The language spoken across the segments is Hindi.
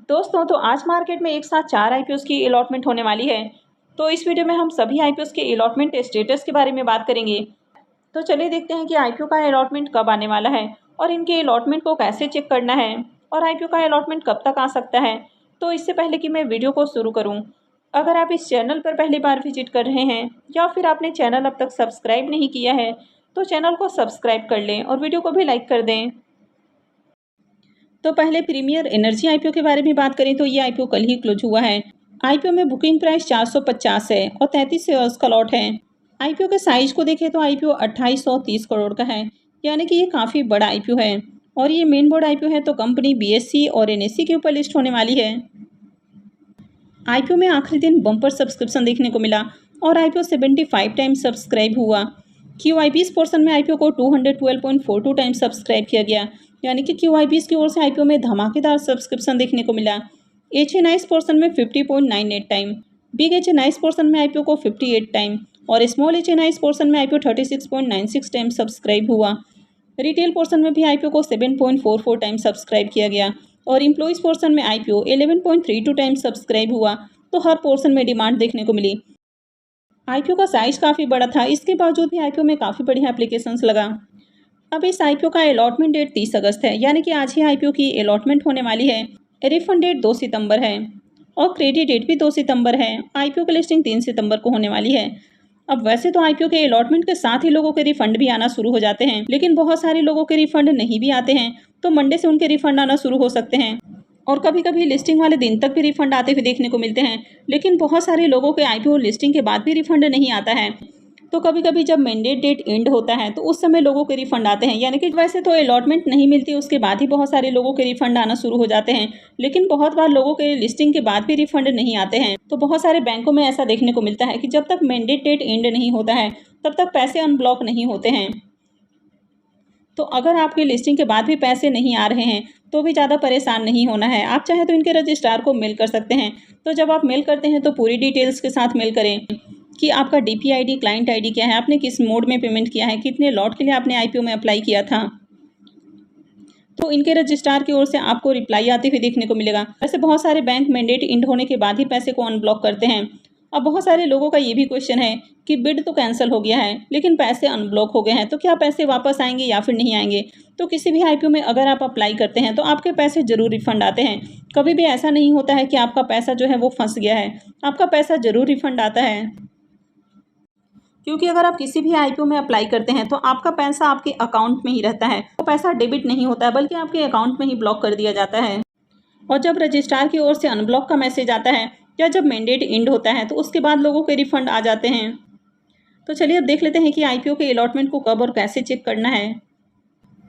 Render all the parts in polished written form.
दोस्तों, तो आज मार्केट में एक साथ 4 आईपीओज़ की अलॉटमेंट होने वाली है। तो इस वीडियो में हम सभी आईपीओज़ के अलॉटमेंट स्टेटस के बारे में बात करेंगे। तो चलिए देखते हैं कि आईपीओ का अलॉटमेंट कब आने वाला है और इनके अलॉटमेंट को कैसे चेक करना है और आईपीओ का अलॉटमेंट कब तक आ सकता है। तो इससे पहले कि मैं वीडियो को शुरू करूँ, अगर आप इस चैनल पर पहली बार विजिट कर रहे हैं या फिर आपने चैनल अब तक सब्सक्राइब नहीं किया है, तो चैनल को सब्सक्राइब कर लें और वीडियो को भी लाइक कर दें। तो पहले प्रीमियर एनर्जी आईपीओ के बारे में बात करें तो ये आईपीओ कल ही क्लोज हुआ है। आईपीओ में बुकिंग प्राइस 450 है और 33 शेयर्स का लॉट है। आईपीओ के साइज को देखें तो आईपीओ 2830 करोड़ का है, यानी कि ये काफ़ी बड़ा आईपीओ है और ये मेन बोर्ड आईपीओ है, तो कंपनी बीएसई और एनएसई के ऊपर लिस्ट होने वाली है। आईपीओ में आखिरी दिन बम्पर सब्सक्रिप्शन देखने को मिला और आईपीओ 75 टाइम्स सब्सक्राइब हुआ। QIBs पोर्शन में आईपीओ को 212.42 टाइम्स सब्सक्राइब किया गया, यानी कि QIBs की ओर से आईपीओ में धमाकेदार सब्सक्रिप्शन देखने को मिला। HNIs पोर्शन में 50.98 टाइम, बिग HNIs पोर्शन में आईपीओ को 58 टाइम और स्मॉल HNIs पोर्शन में आईपीओ 36.96 टाइम सब्सक्राइब हुआ। रिटेल पोर्शन में भी आईपीओ को 7.44 टाइम सब्सक्राइब किया गया और एम्प्लॉइज पोर्शन में आईपीओ 11.32 टाइम सब्सक्राइब हुआ, तो हर पोर्शन में डिमांड देखने को मिली। आईपीओ का साइज काफ़ी बड़ा था, इसके बावजूद भी आईपीओ में काफ़ी बढ़िया एप्लीकेशंस लगा। अब इस आईपीओ का अलॉटमेंट डेट 30 अगस्त है, यानी कि आज ही आईपीओ की अलॉटमेंट होने वाली है। रिफंड डेट 2 सितंबर है और क्रेडिट डेट भी 2 सितंबर है। आईपीओ की लिस्टिंग 3 सितंबर को होने वाली है। अब वैसे तो आईपीओ के अलॉटमेंट के साथ ही लोगों के रिफंड भी आना शुरू हो जाते हैं, लेकिन बहुत सारे लोगों के रिफंड नहीं भी आते हैं, तो मंडे से उनके रिफंड आना शुरू हो सकते हैं और कभी कभी लिस्टिंग वाले दिन तक भी रिफंड आते हुए देखने को मिलते हैं। लेकिन बहुत सारे लोगों के आईपीओ लिस्टिंग के बाद भी रिफंड नहीं आता है, तो कभी कभी जब मैंडेट डेट एंड होता है तो उस समय लोगों के रिफंड आते हैं, यानी कि वैसे तो अलॉटमेंट नहीं मिलती उसके बाद ही बहुत सारे लोगों के रिफंड आना शुरू हो जाते हैं, लेकिन बहुत बार लोगों के लिस्टिंग के बाद भी रिफंड नहीं आते हैं। तो बहुत सारे बैंकों में ऐसा देखने को मिलता है कि जब तक मैंडेट डेट एंड नहीं होता है तब तक पैसे अनब्लॉक नहीं होते हैं। तो अगर आपकी लिस्टिंग के बाद भी पैसे नहीं आ रहे हैं तो भी ज़्यादा परेशान नहीं होना है। आप चाहे तो इनके रजिस्ट्रार को मेल कर सकते हैं। तो जब आप मेल करते हैं तो पूरी डिटेल्स के साथ मेल करें कि आपका डीपी आईडी, क्लाइंट आईडी क्या है, आपने किस मोड में पेमेंट किया है, कितने लॉट के लिए आपने आईपीओ में अप्लाई किया था। तो इनके रजिस्ट्रार की ओर से आपको रिप्लाई आते हुए देखने को मिलेगा। वैसे बहुत सारे बैंक मैंडेट एंड होने के बाद ही पैसे को अनब्लॉक करते हैं। अब बहुत सारे लोगों का ये भी क्वेश्चन है कि बिड तो कैंसिल हो गया है लेकिन पैसे अनब्लॉक हो गए हैं, तो क्या पैसे वापस आएंगे या फिर नहीं आएंगे। तो किसी भी आईपीओ में अगर आप अप्लाई करते हैं तो आपके पैसे जरूर रिफंड आते हैं। कभी भी ऐसा नहीं होता है कि आपका पैसा जो है वो फंस गया है, आपका पैसा जरूर रिफंड आता है। क्योंकि अगर आप किसी भी आईपीओ में अप्लाई करते हैं तो आपका पैसा आपके अकाउंट में ही रहता है, वो पैसा डेबिट नहीं होता है बल्कि आपके अकाउंट में ही ब्लॉक कर दिया जाता है। और जब रजिस्ट्रार की ओर से अनब्लॉक का मैसेज आता है या जब मैंडेट एंड होता है तो उसके बाद लोगों के रिफंड आ जाते हैं। तो चलिए अब देख लेते हैं कि आईपीओ के अलॉटमेंट को कब और कैसे चेक करना है।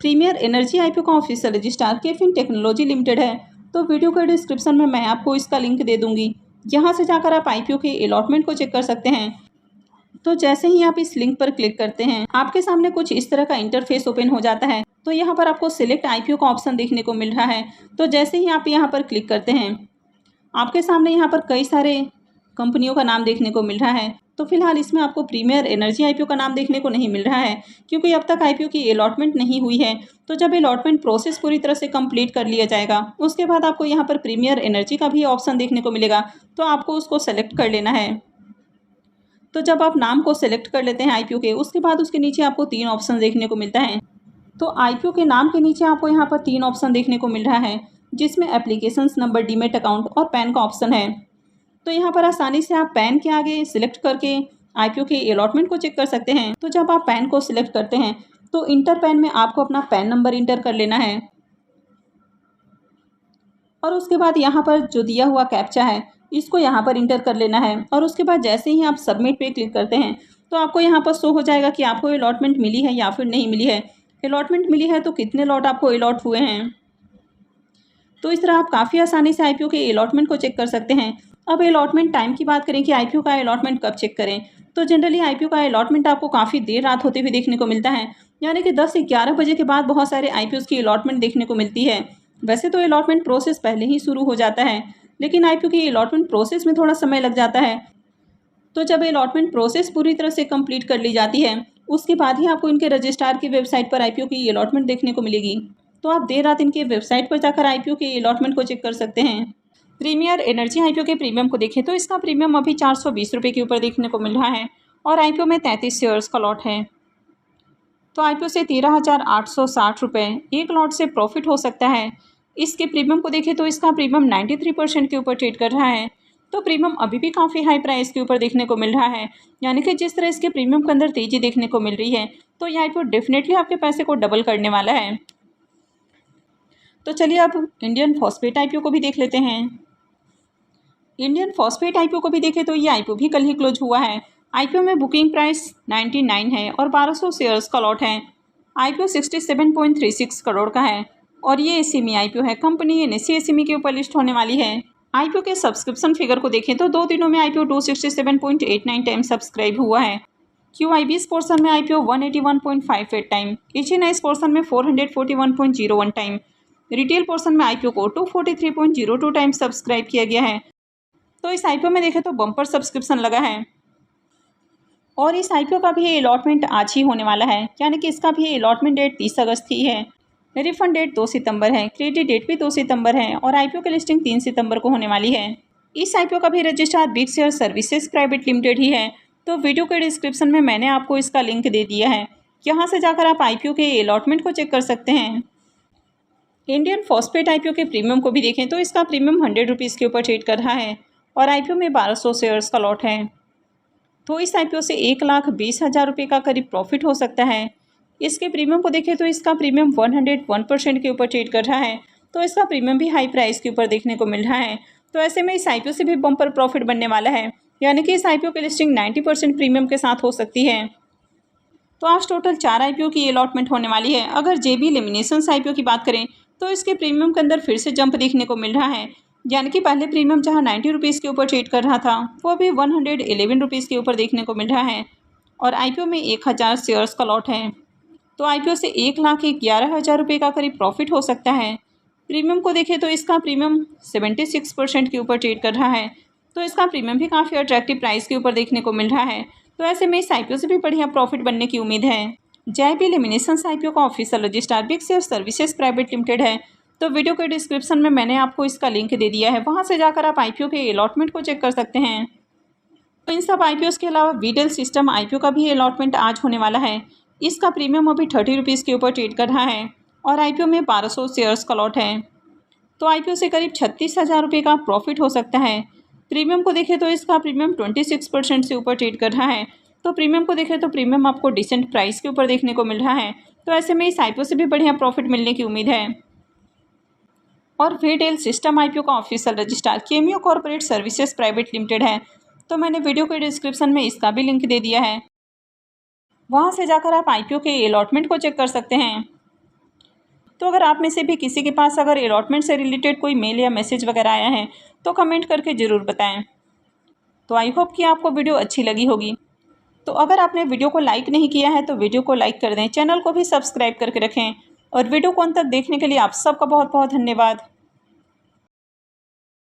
प्रीमियर एनर्जी आईपीओ का ऑफिशियल रजिस्ट्रार केफिन टेक्नोलॉजी लिमिटेड है। तो वीडियो के डिस्क्रिप्शन में मैं आपको इसका लिंक दे दूंगी, यहाँ से जाकर आप आईपीओ के अलॉटमेंट को चेक कर सकते हैं। तो जैसे ही आप इस लिंक पर क्लिक करते हैं आपके सामने कुछ इस तरह का इंटरफेस ओपन हो जाता है। तो यहाँ पर आपको सिलेक्ट आईपीओ का ऑप्शन देखने को मिल रहा है। तो जैसे ही आप यहाँ पर क्लिक करते हैं आपके सामने यहाँ पर कई सारे कंपनियों का नाम देखने को मिल रहा है। तो फिलहाल इसमें आपको प्रीमियर एनर्जी आईपीओ का नाम देखने को नहीं मिल रहा है, क्योंकि अब तक आईपीओ की अलॉटमेंट नहीं हुई है। तो जब अलॉटमेंट प्रोसेस पूरी तरह से कंप्लीट कर लिया जाएगा उसके बाद आपको यहाँ पर प्रीमियर एनर्जी का भी ऑप्शन देखने को मिलेगा, तो आपको उसको सेलेक्ट कर लेना है। तो जब आप नाम को सेलेक्ट कर लेते हैं आईपीओ के, उसके बाद उसके नीचे आपको 3 ऑप्शन देखने को मिलता है। तो आईपीओ के नाम के नीचे आपको यहाँ पर 3 ऑप्शन देखने को मिल रहा है, जिसमें एप्लीकेशंस नंबर, डीमेट अकाउंट और पैन का ऑप्शन है। तो यहाँ पर आसानी से आप पैन के आगे सिलेक्ट करके आईपीओ के अलॉटमेंट को चेक कर सकते हैं। तो जब आप पैन को सिलेक्ट करते हैं तो इंटर पैन में आपको अपना पैन नंबर इंटर कर लेना है और उसके बाद यहाँ पर जो दिया हुआ कैप्चा है इसको यहाँ पर इंटर कर लेना है। और उसके बाद जैसे ही आप सबमिट पे क्लिक करते हैं तो आपको यहाँ पर शो हो जाएगा कि आपको अलॉटमेंट मिली है या फिर नहीं मिली है। अलॉटमेंट मिली है तो कितने लॉट आपको अलॉट हुए हैं। तो इस तरह आप काफ़ी आसानी से आईपीओ के अलॉटमेंट को चेक कर सकते हैं। अब अलॉटमेंट टाइम की बात करें कि आईपीओ का अलॉटमेंट कब चेक करें, तो जनरली आईपीओ का अलॉटमेंट आपको काफ़ी देर रात होते हुए देखने को मिलता है, यानी कि 10 से 11 बजे के बाद बहुत सारे आईपीओज़ की अलॉटमेंट देखने को मिलती है। वैसे तो अलॉटमेंट प्रोसेस पहले ही शुरू हो जाता है, लेकिन आईपीओ की अलॉटमेंट प्रोसेस में थोड़ा समय लग जाता है। तो जब अलॉटमेंट प्रोसेस पूरी तरह से कंप्लीट कर ली जाती है उसके बाद ही आपको इनके रजिस्ट्रार की वेबसाइट पर आईपीओ की अलॉटमेंट देखने को मिलेगी। तो आप देर रात इनके वेबसाइट पर जाकर आईपीओ के अलॉटमेंट को चेक कर सकते हैं। प्रीमियर एनर्जी आईपीओ के प्रीमियम को देखें तो इसका प्रीमियम अभी 420 रुपये के ऊपर देखने को मिल रहा है और आईपीओ में 33 शेयर्स का लॉट है। तो आईपीओ से 13,860 रुपये एक लॉट से प्रॉफिट हो सकता है। इसके प्रीमियम को देखें तो इसका प्रीमियम 93% के ऊपर ट्रेड कर रहा है। तो प्रीमियम अभी भी काफ़ी हाई प्राइस के ऊपर देखने को मिल रहा है, यानी कि जिस तरह इसके प्रीमियम के अंदर तेज़ी देखने को मिल रही है तो यह आईपीओ डेफिनेटली आपके पैसे को डबल करने वाला है। तो चलिए अब इंडियन फॉस्फेट आईपीओ को भी देख लेते हैं। इंडियन फॉस्फेट आईपीओ को भी देखें तो ये आईपीओ भी कल ही क्लोज हुआ है। आईपीओ में बुकिंग प्राइस 99 है और 1200 शेयर्स का लॉट है। आईपीओ 67.36 करोड़ का है और ये एसएमई आईपीओ है। कंपनी एनएससी एसएमई के ऊपर लिस्ट होने वाली है। आईपीओ के सब्सक्रिप्शन फिगर को देखें तो 2 दिनों में आईपीओ 267.89 टाइम सब्सक्राइब हुआ है। QIBs पोर्सन में आईपीओ 181.58 टाइम, HNIs पोर्सन में 441.01 टाइम, रिटेल पोर्सन में आईपीओ को 243.02 टाइम सब्सक्राइब किया गया है। तो इस आईपीओ में देखें तो बम्पर सब्सक्रिप्शन लगा है और इस आईपीओ का भी अलॉटमेंट आज ही होने वाला है, यानी कि इसका भी अलॉटमेंट डेट 30 अगस्त की है। रिफंड डेट 2 सितंबर है, क्रेडिट डेट भी 2 सितंबर है और आईपीओ की लिस्टिंग 3 सितंबर को होने वाली है। इस आईपीओ का भी registrar Bigshare Services Private Limited ही है। तो वीडियो के डिस्क्रिप्शन में मैंने आपको इसका लिंक दे दिया है, यहाँ से जाकर आप आईपीओ के अलॉटमेंट को चेक कर सकते हैं। इंडियन फॉस्फेट आईपीओ के प्रीमियम को भी देखें तो इसका प्रीमियम 100 रुपीज़ के ऊपर ट्रेड कर रहा है और आईपीओ में 1200 शेयर्स का लॉट है। तो इस आईपीओ से 1,20,000 रुपये का करीब प्रॉफिट हो सकता है। इसके प्रीमियम को देखें तो इसका प्रीमियम 101% के ऊपर ट्रेड कर रहा है। तो इसका प्रीमियम भी हाई प्राइस के ऊपर देखने को मिल रहा है। तो ऐसे में इस आईपीओ से भी बम्पर प्रॉफिट बनने वाला है, यानी कि इस आईपीओ की लिस्टिंग 90% प्रीमियम के साथ हो सकती है। तो आज टोटल 4 आईपीओ की अलॉटमेंट होने वाली है। अगर जेबी लेमिनेशंस आईपीओ की बात करें तो इसके प्रीमियम के अंदर फिर से जंप देखने को मिल रहा है, यानी कि पहले प्रीमियम जहां 90 रुपीज़ के ऊपर ट्रेड कर रहा था वो अभी 111 रुपीज़ के ऊपर देखने को मिल रहा है और आईपीओ में 1000 शेयर्स का लॉट है। तो आईपीओ से 1,11,000 रुपये का करीब प्रॉफिट हो सकता है। प्रीमियम को देखें तो इसका प्रीमियम 76% के ऊपर ट्रेड कर रहा है। तो इसका प्रीमियम भी काफ़ी अट्रैक्टिव प्राइस के ऊपर देखने को मिल रहा है। तो ऐसे में इस आईपीओ से भी बढ़िया प्रॉफिट बनने की उम्मीद है। जेबी लेमिनेशंस आईपीओ का official registrar Bigshare Services Private limited है। तो वीडियो के डिस्क्रिप्शन में मैंने आपको इसका लिंक दे दिया है, वहाँ से जाकर आप आईपीओ के अलॉटमेंट को चेक कर सकते हैं। तो इन सब आईपीओ के अलावा वीडेल सिस्टम आईपीओ का भी अलॉटमेंट आज होने वाला है। इसका प्रीमियम अभी 30 रुपीज़ के ऊपर ट्रेड कर रहा है और आईपीओ में 1200 शेयर्स का लॉट है। तो आईपीओ से करीब 36,000 रुपये का प्रॉफिट हो सकता है। प्रीमियम को देखें तो इसका प्रीमियम 26% से ऊपर ट्रेड कर रहा है। तो प्रीमियम को देखें तो प्रीमियम आपको डिसेंट प्राइस के ऊपर देखने को मिल रहा है। तो ऐसे में इस आईपीओ से भी बढ़िया प्रॉफिट मिलने की उम्मीद है। और वीडेल सिस्टम आईपीओ का official registrar cameo corporate services Private limited है। तो मैंने वीडियो के डिस्क्रिप्शन में इसका भी लिंक दे दिया है, वहाँ से जाकर आप आईपीओ के अलॉटमेंट को चेक कर सकते हैं। तो अगर आप में से भी किसी के पास अगर अलॉटमेंट से रिलेटेड कोई मेल या मैसेज वगैरह आया है तो कमेंट करके ज़रूर बताएं। तो आई होप कि आपको वीडियो अच्छी लगी होगी। तो अगर आपने वीडियो को लाइक नहीं किया है तो वीडियो को लाइक कर दें, चैनल को भी सब्सक्राइब करके रखें और वीडियो को अंत तक देखने के लिए आप सबका बहुत बहुत धन्यवाद।